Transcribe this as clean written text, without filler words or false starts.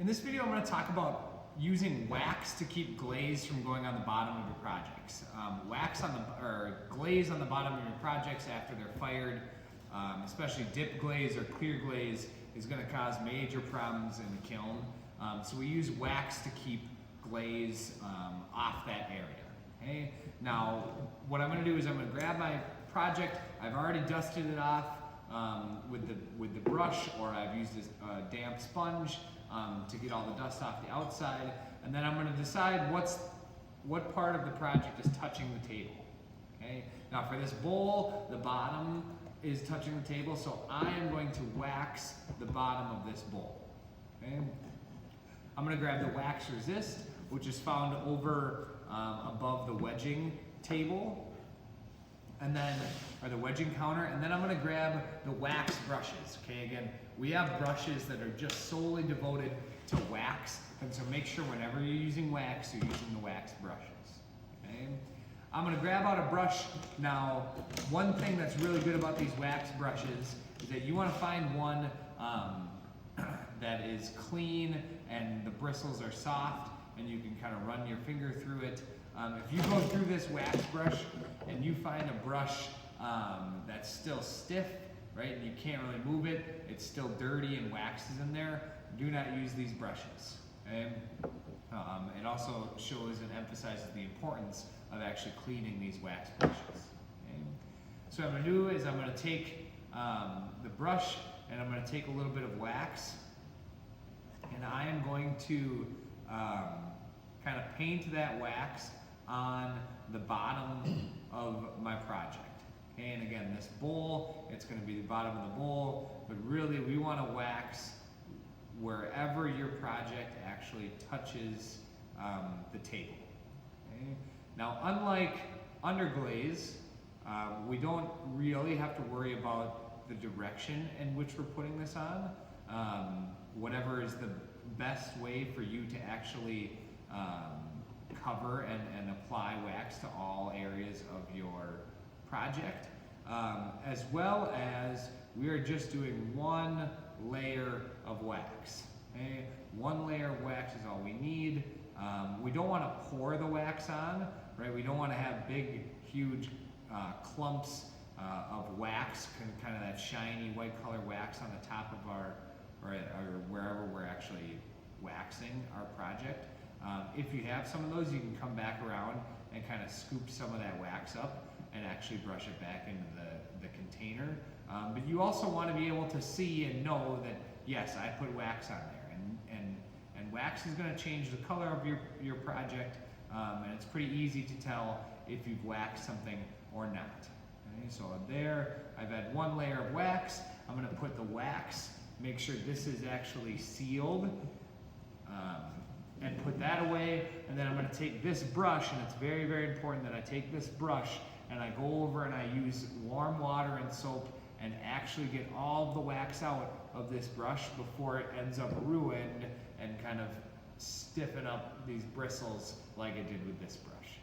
In this video, I'm going to talk about using wax to keep glaze from going on the bottom of your projects. Glaze on the bottom of your projects after they're fired, especially dip glaze or clear glaze, is going to cause major problems in the kiln. So we use wax to keep glaze off that area. Okay? Now, what I'm going to do is I'm going to grab my project. I've already dusted it off with the brush, or I've used a damp sponge to get all the dust off the outside, and then I'm going to decide what part of the project is touching the table. Okay? Now for this bowl, the bottom is touching the table, so I am going to wax the bottom of this bowl. Okay? I'm going to grab the wax resist, which is found over above the wedging table, and then, or the wedging counter, and then I'm going to grab the wax brushes. Okay, again, we have brushes that are just solely devoted to wax, and so make sure whenever you're using wax, you're using the wax brushes. Okay, I'm going to grab out a brush. Now, one thing that's really good about these wax brushes is that you want to find one that is clean and the bristles are soft, and you can kind of run your finger through it. If you go through this wax brush and you find a brush that's still stiff, right, and you can't really move it, it's still dirty and wax is in there, do not use these brushes. Okay? It also shows and emphasizes the importance of actually cleaning these wax brushes. Okay? So what I'm going to do is I'm going to take the brush and I'm going to take a little bit of wax, and I am going to kind of paint that wax on the bottom of my project. Okay, and again, this bowl, it's going to be the bottom of the bowl, but really we want to wax wherever your project actually touches the table. Okay? Now, unlike underglaze, we don't really have to worry about the direction in which we're putting this on. Whatever is the best way for you to actually cover and apply wax to all areas of your project, as well as we are just doing one layer of wax. Okay? One layer of wax is all we need. We don't want to pour the wax on, right? We don't want to have big, huge clumps of wax, kind of that shiny white color wax on the top of our, or wherever we're actually waxing our project. If you have some of those, you can come back around and kind of scoop some of that wax up and actually brush it back into the container. But you also want to be able to see and know that, yes, I put wax on there. And wax is going to change the color of your project, and it's pretty easy to tell if you've waxed something or not. Okay, so there, I've had one layer of wax. I'm going to put the wax, make sure this is actually sealed, and put that away. And then I'm going to take this brush, and it's very, very important that I take this brush and I go over and I use warm water and soap and actually get all of the wax out of this brush before it ends up ruined and kind of stiffen up these bristles like it did with this brush.